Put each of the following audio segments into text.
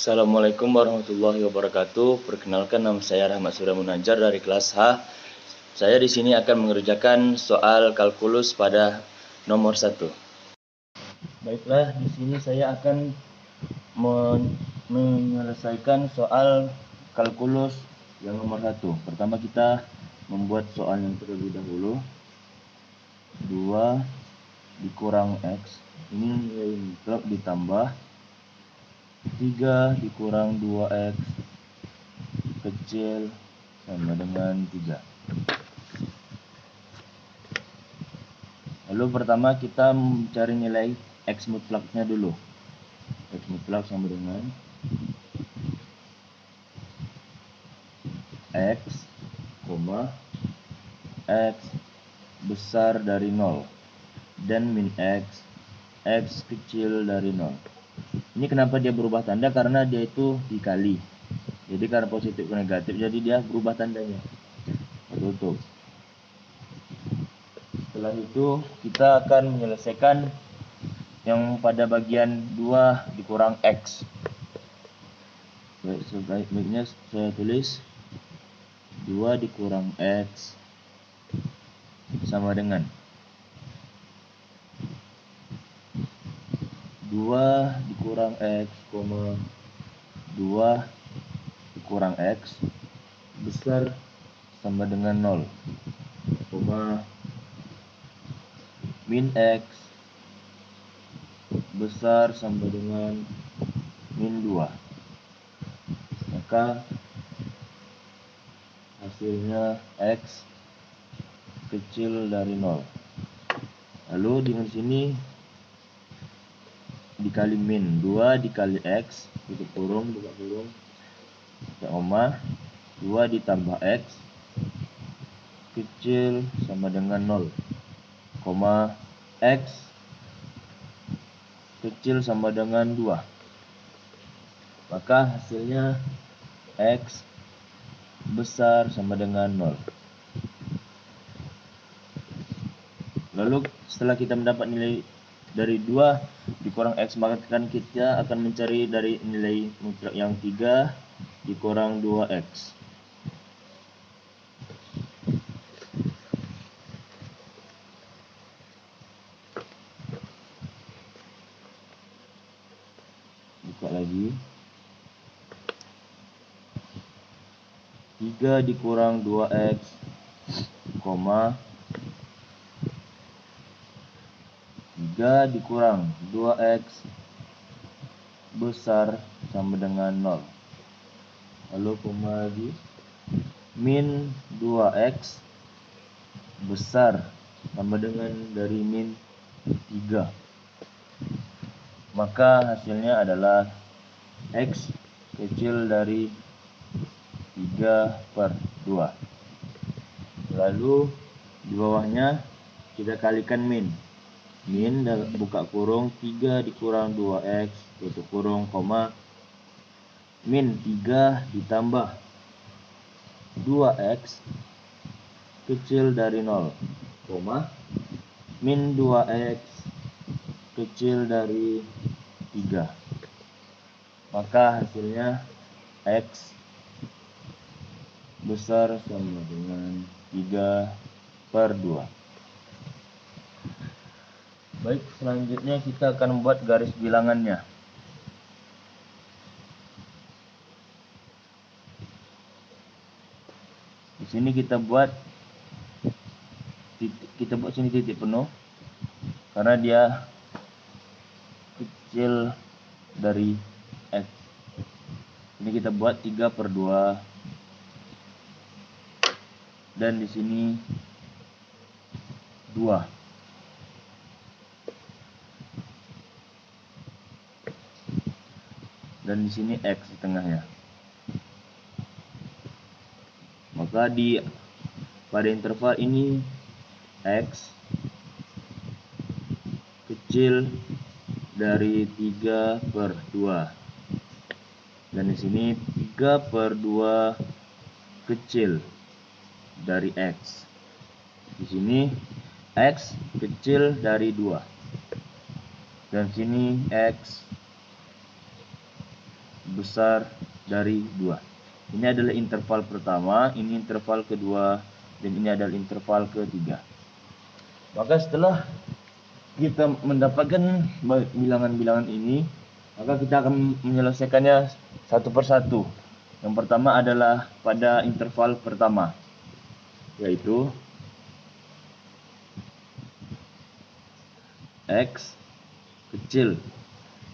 Assalamualaikum warahmatullahi wabarakatuh. Perkenalkan, nama saya Rahmat Surya Munajar dari kelas H. Saya di sini akan mengerjakan soal kalkulus pada nomor 1. Baiklah, di sini saya akan menyelesaikan soal kalkulus yang nomor 1. Pertama kita membuat soal yang terlebih dahulu. 2 dikurang X, ini nilai mutlak ditambah 3 dikurang 2X kecil sama dengan 3. Lalu pertama kita mencari nilai X mutlaknya dulu. X mutlak sama dengan X, X besar dari 0 dan min X, X kecil dari 0. Ini kenapa dia berubah tanda? Karena dia itu dikali. Jadi karena positif ke negatif, jadi dia berubah tandanya. Tutup. Setelah itu kita akan menyelesaikan yang pada bagian 2 dikurang X. Baik, sebaiknya saya tulis 2 dikurang X sama dengan 2 dikurang X, 2 dikurang X besar sama dengan 0, min X besar sama dengan min 2. Maka hasilnya X kecil dari 0. Lalu dengan sini dikali min 2 dikali X, tutup kurung, buka kurung, koma, 2 ditambah X kecil sama dengan 0, koma, X kecil sama dengan 2. Maka hasilnya X besar sama dengan 0. Lalu setelah kita mendapat nilai dari 2 dikurang X, maka kita akan mencari dari nilai mutlak yang 3 dikurang 2X. Buka lagi. 3 dikurang 2X, koma 3 dikurang 2X besar sama dengan 0. Lalu koma lagi. Min 2X besar sama dengan dari min 3. Maka hasilnya adalah X kecil dari 3/2. Lalu di bawahnya kita kalikan min. Min buka kurung 3 dikurang 2X, tutup kurung, koma, min 3 ditambah 2X kecil dari 0, koma, min 2X kecil dari 3. Maka hasilnya X besar sama dengan 3/2. Baik, selanjutnya kita akan membuat garis bilangannya. Di sini kita buat sini titik penuh karena dia kecil dari X. Ini kita buat 3/2 dan di sini 2. Dan di sini X di tengahnya. Maka pada interval ini X kecil dari 3/2 dan di sini 3/2 kecil dari X. Di sini X kecil dari 2 dan sini X besar dari 2. Ini adalah interval pertama, ini interval kedua, dan ini adalah interval ketiga. Maka setelah kita mendapatkan bilangan-bilangan ini, maka kita akan menyelesaikannya satu persatu. Yang pertama adalah pada interval pertama, yaitu X kecil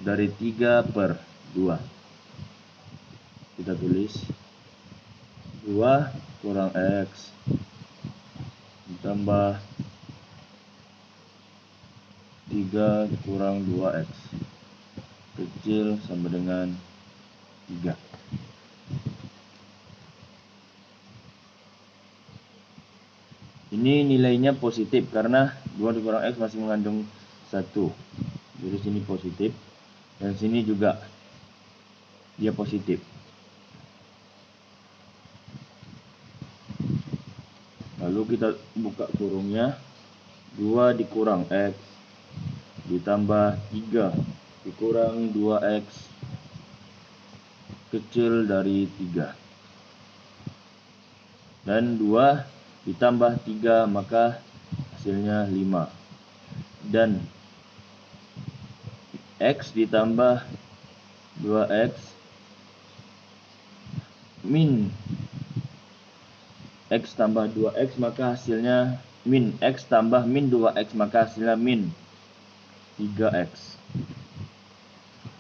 dari 3/2. Kita tulis 2 kurang X ditambah 3 kurang 2X kecil sama dengan 3. Ini nilainya positif karena 2 dikurang X masih mengandung 1. Jadi sini positif dan sini juga dia positif. Lalu kita buka kurungnya, 2 dikurang X ditambah 3 dikurang 2X kecil dari 3. Dan 2 ditambah 3 maka hasilnya 5. Dan X ditambah 2X min X tambah 2X maka hasilnya min X tambah min 2X maka hasilnya min 3X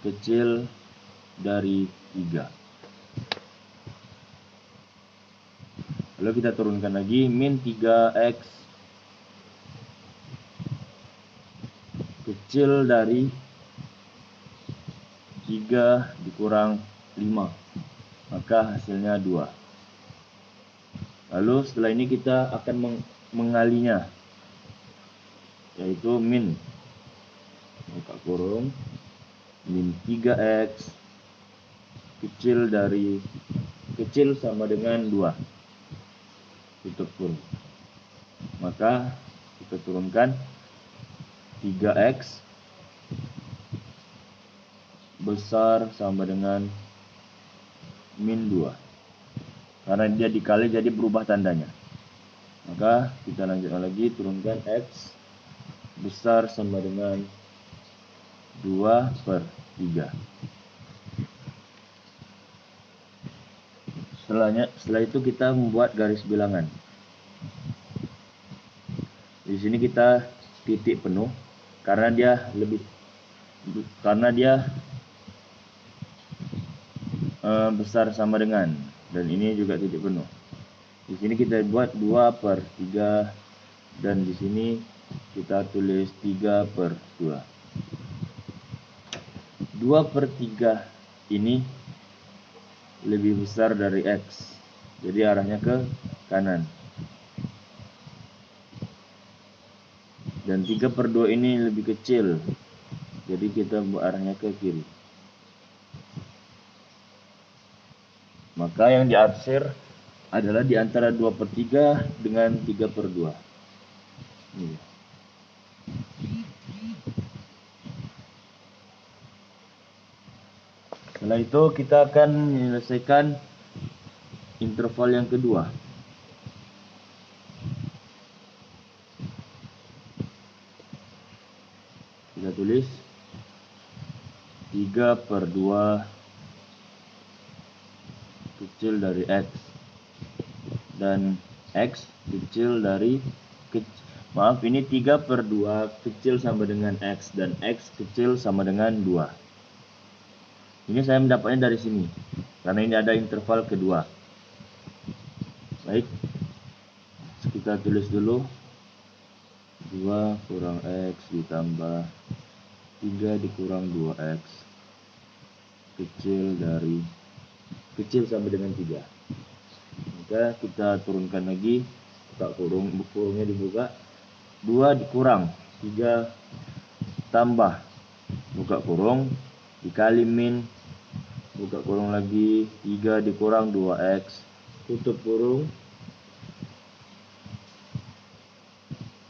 kecil dari 3. Lalu kita turunkan lagi, min 3X kecil dari 3 dikurang 5 maka hasilnya 2. Lalu setelah ini kita akan mengalinya, yaitu min buka kurung min 3X kecil sama dengan 2 tutup kurung. Maka kita turunkan 3X besar sama dengan min 2. Karena dia dikali jadi berubah tandanya. Maka kita lanjutkan lagi, turunkan X besar sama dengan 2/3. Setelah itu kita membuat garis bilangan. Di sini kita titik penuh karena dia besar sama dengan, dan ini juga titik penuh. Di sini kita buat 2/3 dan di sini kita tulis 3/2. 2/3 ini lebih besar dari X, jadi arahnya ke kanan. Dan 3/2 ini lebih kecil, jadi kita arahnya ke kiri. Maka yang diarsir adalah di antara 2/3 dengan 3/2. Ini. Setelah itu kita akan menyelesaikan interval yang kedua. Kita tulis 3/2 kecil dari X dan X kecil dari ini 3/2 kecil sama dengan X dan X kecil sama dengan 2. Ini saya mendapatnya dari sini karena ini ada interval kedua. Baik, kita tulis dulu 2 kurang X ditambah 3 dikurang 2X kecil sama dengan 3. Maka kita turunkan lagi, buka kurungnya dibuka, 2 dikurang 3 tambah buka kurung dikali min buka kurung lagi 3 dikurang 2X tutup kurung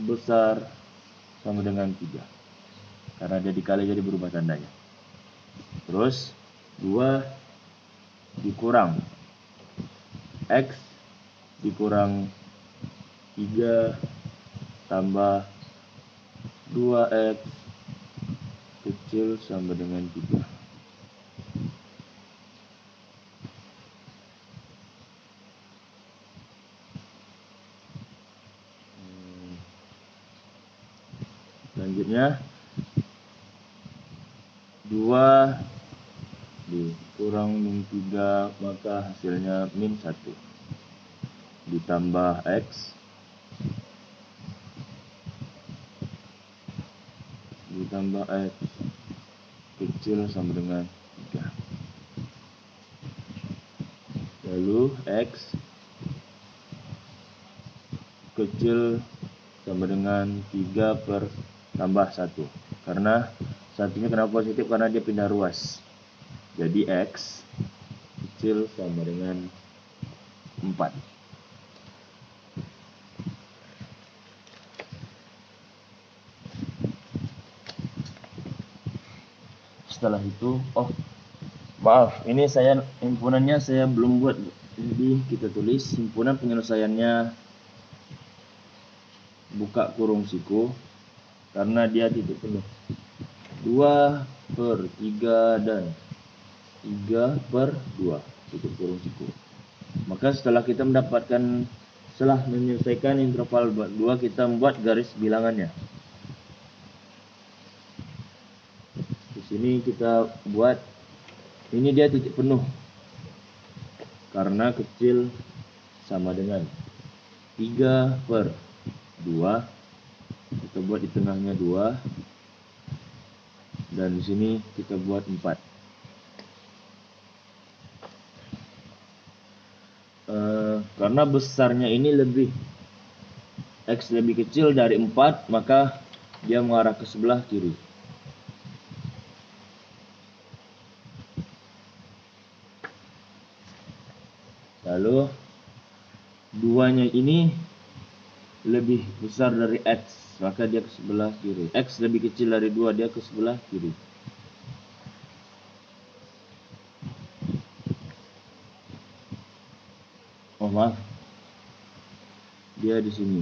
besar sama dengan 3 karena dia dikali jadi berubah tandanya. Terus 2 dikurang X dikurang 3 tambah 2X kecil sama dengan 3. Selanjutnya 2 dikurang min 3, maka hasilnya min 1 ditambah X ditambah X kecil sama dengan 3. Lalu X kecil sama dengan 3 per tambah 1. Karena satunya kenapa positif? Karena dia pindah ruas. Jadi X kecil sama dengan 4. Setelah itu, maaf, ini himpunannya saya belum buat. Jadi kita tulis himpunan penyelesaiannya buka kurung siku karena dia titik penuh 2 per 3 dan 3 per 2 tutup kurung siku. Maka setelah menyelesaikan interval 2, kita membuat garis bilangannya. Di sini kita buat, ini dia titik penuh karena kecil sama dengan 3 per 2, kita buat di tengahnya 2, dan di sini kita buat 4. Karena besarnya ini X lebih kecil dari 4, maka dia mengarah ke sebelah kiri. Lalu 2-nya ini lebih besar dari X, maka dia ke sebelah kiri. X lebih kecil dari 2, dia ke sebelah kiri. Maaf, dia di sini.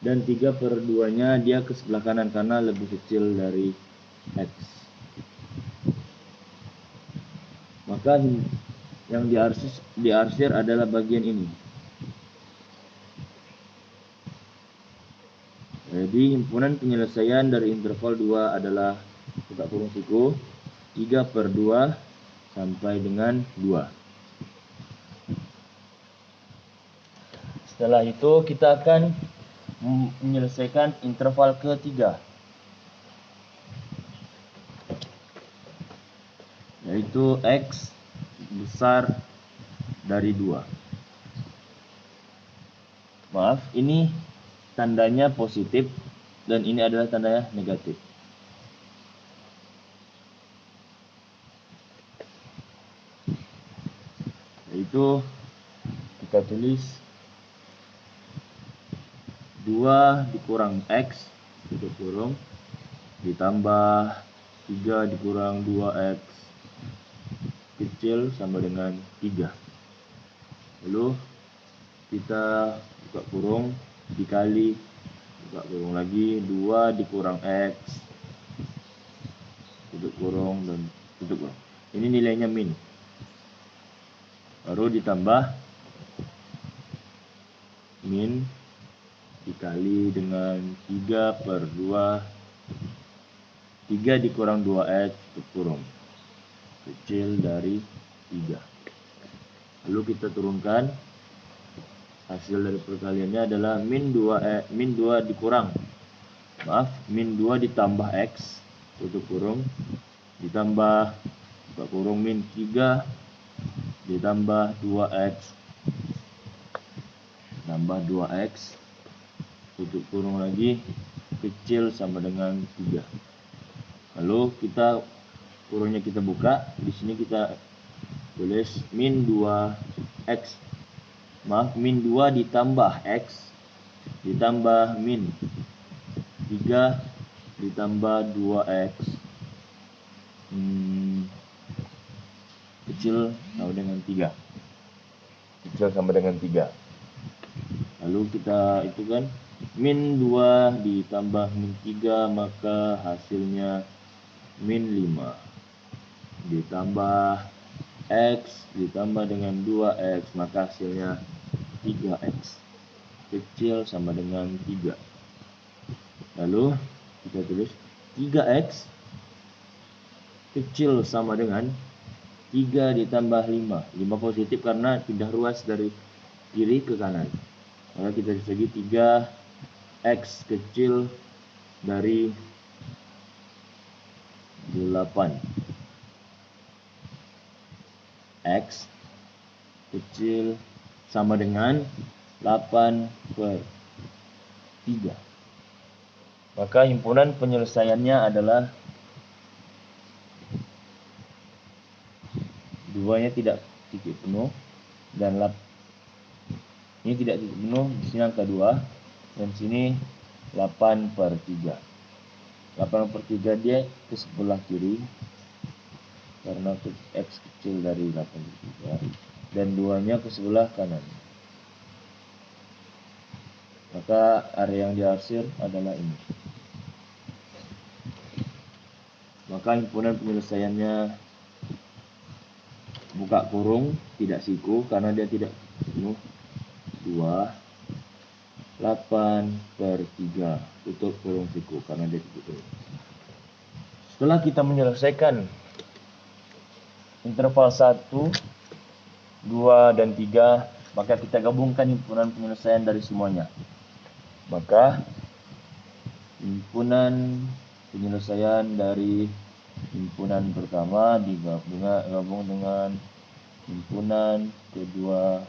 Dan 3 per 2-nya dia ke sebelah kanan karena lebih kecil dari X. Maka yang diarsir adalah bagian ini. Jadi himpunan penyelesaian dari interval 2 adalah buka kurung siku 3 per 2 sampai dengan 2. Setelah itu kita akan menyelesaikan interval ketiga, yaitu X besar dari 2. Maaf, ini tandanya positif dan ini adalah tandanya negatif. Yaitu kita tulis 2 dikurang X tutup kurung ditambah 3 dikurang 2X kecil sama dengan 3. Lalu kita buka kurung dikali buka kurung lagi 2 dikurang X tutup kurung dan tutup kurung. Ini nilainya min. Baru ditambah min dikali dengan 3 per 2, 3 dikurang 2X tutup kurung kecil dari 3. Lalu kita turunkan, hasil dari perkaliannya adalah min 2 dikurang min 2 ditambah X tutup kurung ditambah buka kurung min 3 ditambah 2X tambah 2X tutup kurung lagi kecil sama dengan 3. Lalu kurungnya kita buka, di sini kita tulis min 2X, min 2 ditambah X ditambah min 3 ditambah 2X kecil sama dengan 3. Kecil sama dengan 3. Lalu kita itu kan min 2 ditambah min 3, maka hasilnya min 5. Ditambah X ditambah dengan 2X, maka hasilnya 3X. Kecil sama dengan 3. Lalu kita tulis 3X kecil sama dengan 3 ditambah 5. 5 positif karena pindah ruas dari kiri ke kanan. Maka kita tulis lagi 3X kecil dari 8. X kecil sama dengan 8/3. Maka himpunan penyelesaiannya adalah 2-nya tidak titik penuh dan ini tidak titik penuh, di sini angka 2 dan sini 8/3. 8/3 dia ke sebelah kiri karena X kecil dari 8/3 dan 2-nya ke sebelah kanan. Maka area yang diarsir adalah ini. Maka himpunan penyelesaiannya buka kurung tidak siku karena dia tidak penuh 2, 8/3 tutup kurung siku karena dia tidak penuh. Setelah kita menyelesaikan interval 1, 2, dan 3, maka kita gabungkan himpunan penyelesaian dari semuanya. Maka himpunan penyelesaian dari himpunan pertama digabung dengan himpunan kedua,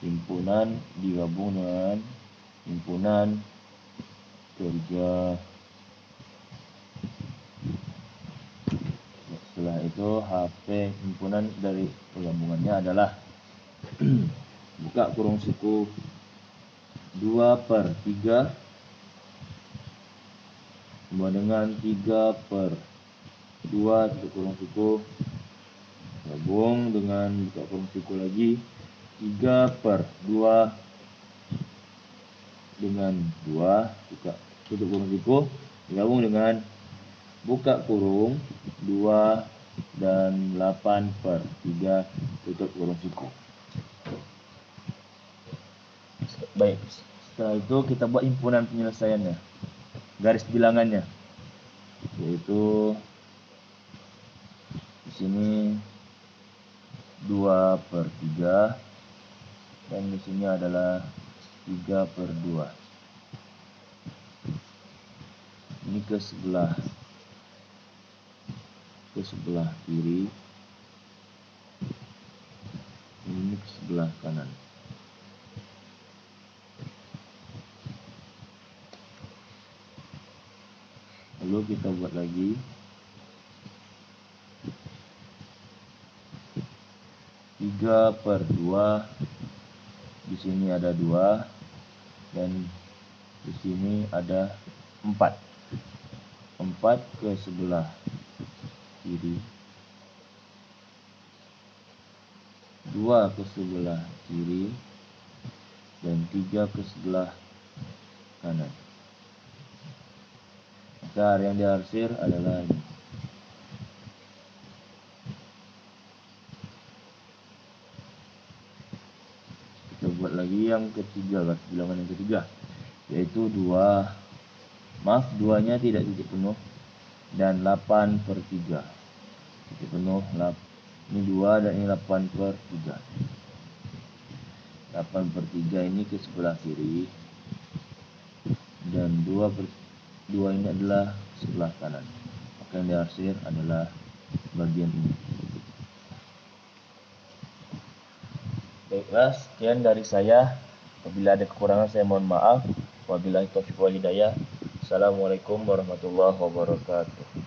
himpunan digabung dengan himpunan ketiga. Setelah itu HP himpunan dari penggabungannya adalah buka kurung siku 2/3 sama dengan 3/2 tutup kurung siku gabung dengan buka kurung siku lagi 3/2 dengan 2 buka tutup kurung siku gabung dengan buka kurung 2 dan 8/3 tutup kurung siku. Baik, setelah itu kita buat himpunan penyelesaiannya, garis bilangannya, yaitu di sini 2/3 dan di sini adalah 3/2. Ini ke sebelah kiri, ini ke sebelah kanan. Lalu kita buat lagi 3/2, di sini ada 2 dan di sini ada 4 ke sebelah kiri, 2 ke sebelah kiri dan 3 ke sebelah kanan. Maka area yang diarsir adalah ini. Kita buat lagi yang ketiga, garis bilangan yang ketiga, yaitu 2-nya tidak titik penuh dan 8/3 titik penuh. Ini 2 dan ini 8/3. 8/3 ini ke sebelah kiri dan 2 ini adalah sebelah kanan. Maka yang diarsir adalah bagian ini. Baiklah, sekian dari saya. Apabila ada kekurangan saya mohon maaf. Wabillahi taufiq wal hidayah. Assalamualaikum warahmatullahi wabarakatuh.